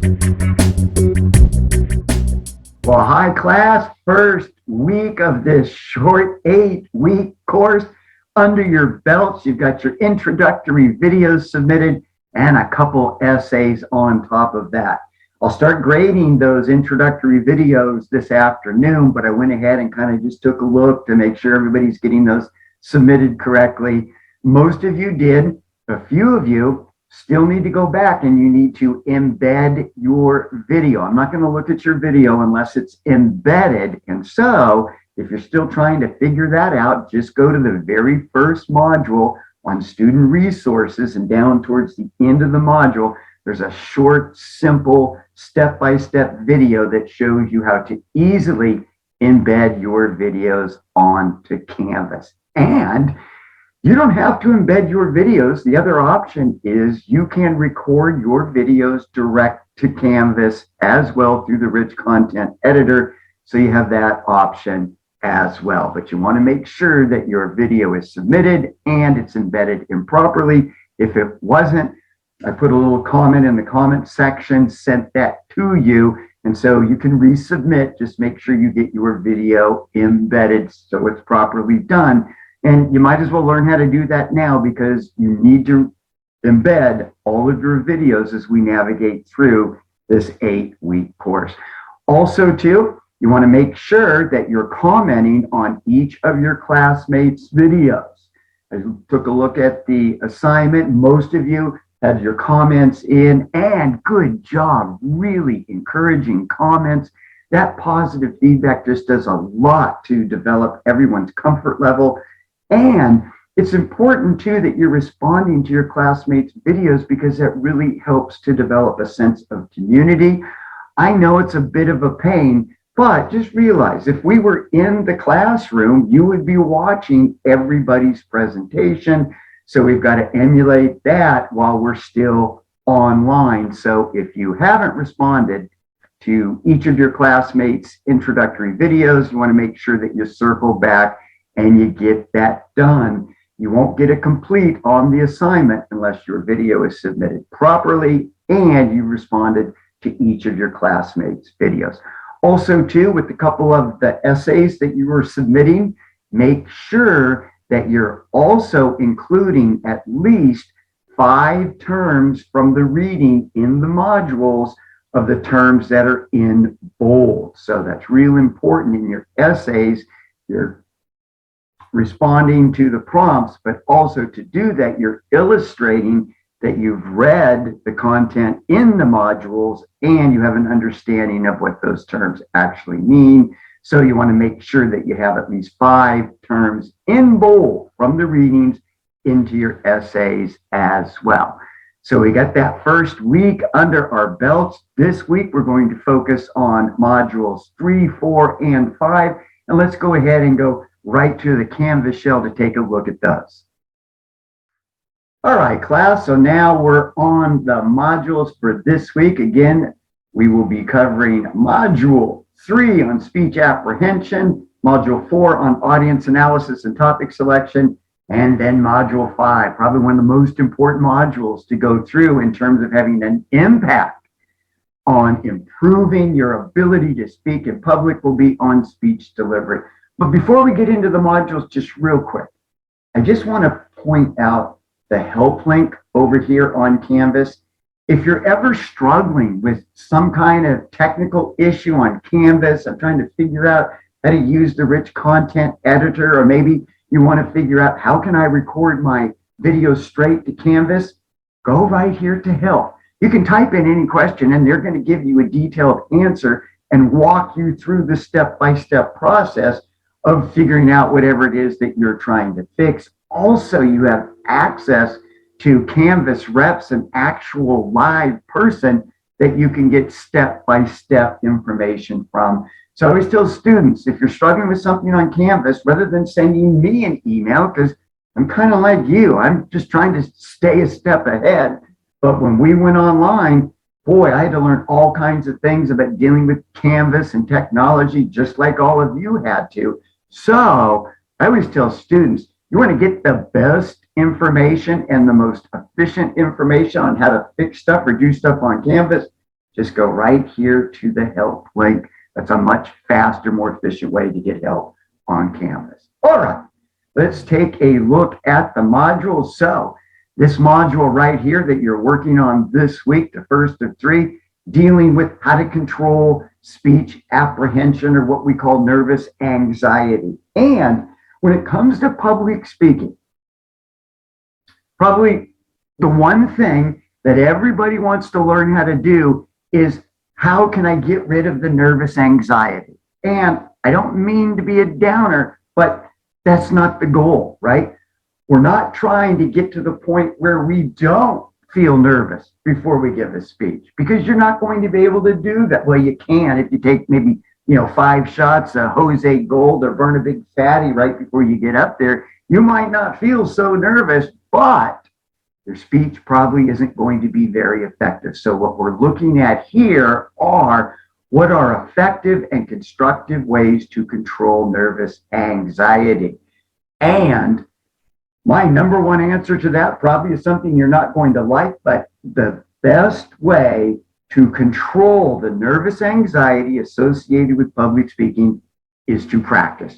Well, hi class, first week of this short 8-week course under your belts. You've got your introductory videos submitted and a couple essays on top of that. I'll start grading those introductory videos this afternoon, but I went ahead and kind of just took a look to make sure everybody's getting those submitted correctly. Most of you did. A few of you still need to go back and you need to embed your video. I'm not going to look at your video unless it's embedded. And so if you're still trying to figure that out, just go to the very first module on student resources, and down towards the end of the module, there's a short, simple, step-by-step video that shows you how to easily embed your videos onto Canvas. And you don't have to embed your videos. The other option is you can record your videos direct to Canvas as well through the Rich Content Editor. So you have that option as well. But you want to make sure that your video is submitted and it's embedded improperly. If it wasn't, I put a little comment in the comment section, sent that to you. And so you can resubmit. Just make sure you get your video embedded so it's properly done. And you might as well learn how to do that now, because you need to embed all of your videos as we navigate through this 8-week course. Also, too, you want to make sure that you're commenting on each of your classmates' videos. I took a look at the assignment. Most of you had your comments in, and good job, really encouraging comments. That positive feedback just does a lot to develop everyone's comfort level. And it's important too that you're responding to your classmates' videos, because that really helps to develop a sense of community. I know it's a bit of a pain, but just realize if we were in the classroom, you would be watching everybody's presentation. So we've got to emulate that while we're still online. So if you haven't responded to each of your classmates' introductory videos, you want to make sure that you circle back and you get that done. You won't get a complete on the assignment unless your video is submitted properly and you responded to each of your classmates' videos. Also, too, with a couple of the essays that you were submitting, make sure that you're also including at least 5 terms from the reading in the modules of the terms that are in bold. So that's real important in your essays. You're responding to the prompts, but also to do that, you're illustrating that you've read the content in the modules and you have an understanding of what those terms actually mean. So you want to make sure that you have at least 5 terms in bold from the readings into your essays as well. So we got that first week under our belts. This week, we're going to focus on modules 3, 4, and 5. And let's go ahead and go right to the Canvas shell to take a look at those. All right, class, so now we're on the modules for this week. Again, we will be covering module 3 on speech apprehension, module 4 on audience analysis and topic selection, and then module 5, probably one of the most important modules to go through in terms of having an impact on improving your ability to speak in public, will be on speech delivery. But before we get into the modules, just real quick, I just want to point out the help link over here on Canvas. If you're ever struggling with some kind of technical issue on Canvas, I'm trying to figure out how to use the Rich Content Editor, or maybe you want to figure out how can I record my video straight to Canvas, go right here to help. You can type in any question and they're going to give you a detailed answer and walk you through the step-by-step process of figuring out whatever it is that you're trying to fix. Also, you have access to Canvas reps, an actual live person that you can get step-by-step information from. So I always tell students, if you're struggling with something on Canvas, rather than sending me an email, because I'm kind of like you, I'm just trying to stay a step ahead. But when we went online, boy, I had to learn all kinds of things about dealing with Canvas and technology, just like all of you had to. So I always tell students, you want to get the best information and the most efficient information on how to fix stuff or do stuff on Canvas, just go right here to the help link. That's a much faster, more efficient way to get help on Canvas. All right, let's take a look at the modules. So this module right here that you're working on this week, the first of 3, dealing with how to control speech apprehension, or what we call nervous anxiety. And when it comes to public speaking, probably the one thing that everybody wants to learn how to do is, how can I get rid of the nervous anxiety? And I don't mean to be a downer, but that's not the goal, right? We're not trying to get to the point where we don't feel nervous before we give a speech, because you're not going to be able to do that. Well, you can if you take maybe 5 shots of Jose Gold or burn a big fatty right before you get up there. You might not feel so nervous, but your speech probably isn't going to be very effective. So what we're looking at here are what are effective and constructive ways to control nervous anxiety. And my number one answer to that probably is something you're not going to like, but the best way to control the nervous anxiety associated with public speaking is to practice.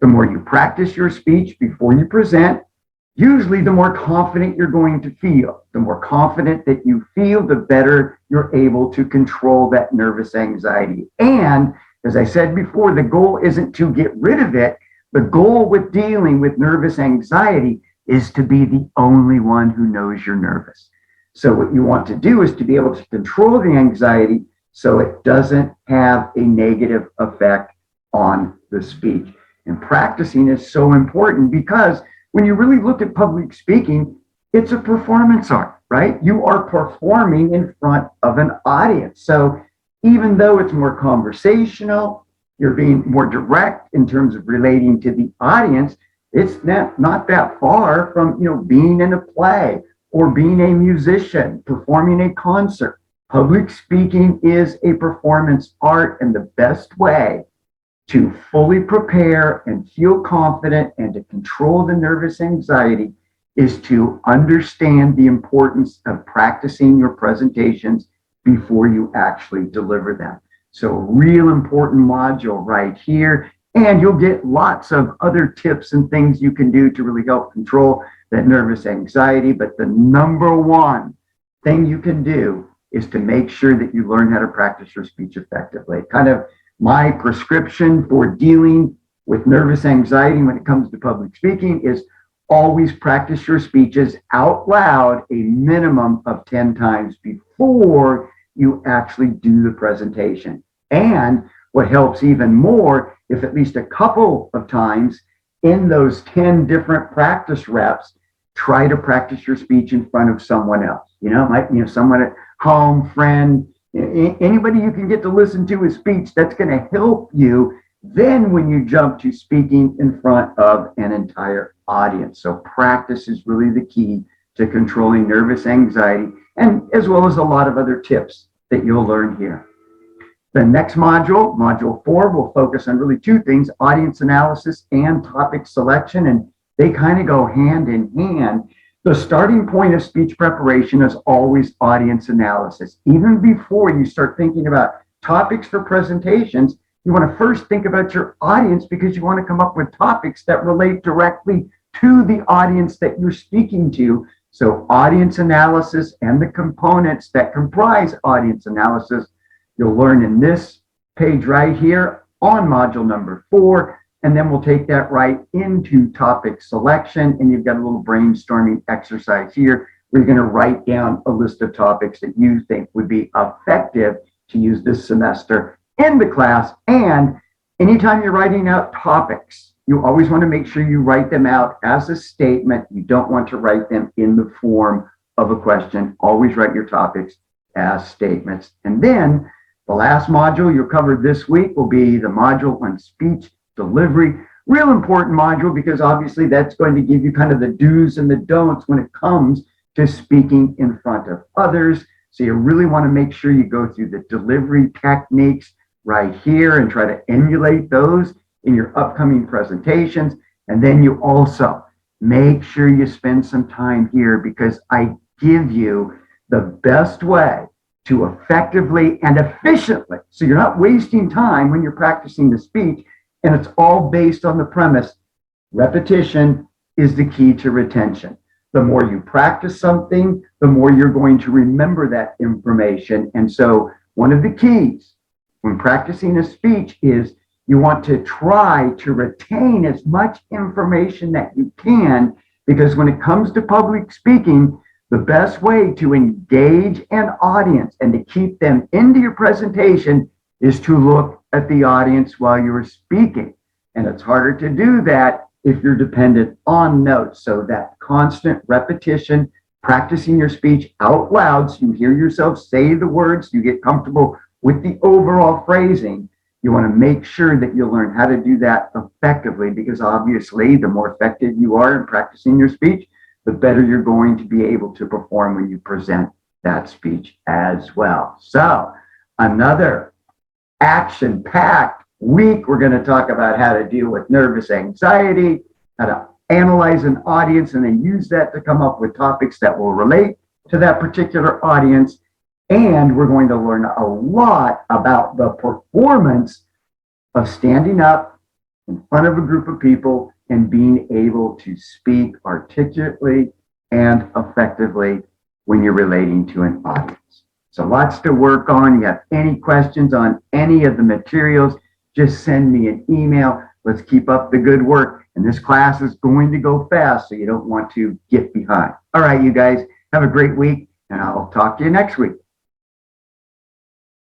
The more you practice your speech before you present, usually the more confident you're going to feel. The more confident that you feel, the better you're able to control that nervous anxiety. And as I said before, the goal isn't to get rid of it. The goal with dealing with nervous anxiety is to be the only one who knows you're nervous. So what you want to do is to be able to control the anxiety so it doesn't have a negative effect on the speech. And practicing is so important, because when you really look at public speaking, it's a performance art, right? You are performing in front of an audience. So even though it's more conversational, you're being more direct in terms of relating to the audience, it's not that far from being in a play or being a musician, performing a concert. Public speaking is a performance art, and the best way to fully prepare and feel confident and to control the nervous anxiety is to understand the importance of practicing your presentations before you actually deliver them. So real important module right here. And you'll get lots of other tips and things you can do to really help control that nervous anxiety. But the number one thing you can do is to make sure that you learn how to practice your speech effectively. Kind of my prescription for dealing with nervous anxiety when it comes to public speaking is always practice your speeches out loud a minimum of 10 times before you actually do the presentation. And what helps even more, if at least a couple of times in those 10 different practice reps, try to practice your speech in front of someone else. Someone at home, friend, anybody you can get to listen to a speech, that's going to help you then when you jump to speaking in front of an entire audience. So practice is really the key to controlling nervous anxiety, and as well as a lot of other tips that you'll learn here. The next module, module 4, will focus on really 2 things: audience analysis and topic selection, and they kind of go hand in hand. The starting point of speech preparation is always audience analysis. Even before you start thinking about topics for presentations, you want to first think about your audience, because you want to come up with topics that relate directly to the audience that you're speaking to. So audience analysis and the components that comprise audience analysis, you'll learn in this page right here on module number 4. And then we'll take that right into topic selection. And you've got a little brainstorming exercise here where you're going to write down a list of topics that you think would be effective to use this semester in the class. And anytime you're writing out topics, you always want to make sure you write them out as a statement. You don't want to write them in the form of a question. Always write your topics as statements. And then the last module you'll cover this week will be the module on speech delivery. Real important module, because obviously that's going to give you kind of the do's and the don'ts when it comes to speaking in front of others. So you really want to make sure you go through the delivery techniques right here and try to emulate those in your upcoming presentations. And then you also make sure you spend some time here, because I give you the best way to effectively and efficiently. So you're not wasting time when you're practicing the speech, and it's all based on the premise repetition is the key to retention. The more you practice something, the more you're going to remember that information. And so one of the keys when practicing a speech is you want to try to retain as much information that you can, because when it comes to public speaking, the best way to engage an audience and to keep them into your presentation is to look at the audience while you're speaking. And it's harder to do that if you're dependent on notes. So that constant repetition, practicing your speech out loud so you hear yourself say the words, you get comfortable with the overall phrasing. You want to make sure that you learn how to do that effectively, because obviously the more effective you are in practicing your speech, the better you're going to be able to perform when you present that speech as well. So another action-packed week. We're going to talk about how to deal with nervous anxiety, how to analyze an audience, and then use that to come up with topics that will relate to that particular audience. And we're going to learn a lot about the performance of standing up in front of a group of people and being able to speak articulately and effectively when you're relating to an audience. So lots to work on. You have any questions on any of the materials, just send me an email. Let's keep up the good work. And this class is going to go fast, so you don't want to get behind. All right, you guys, have a great week, and I'll talk to you next week.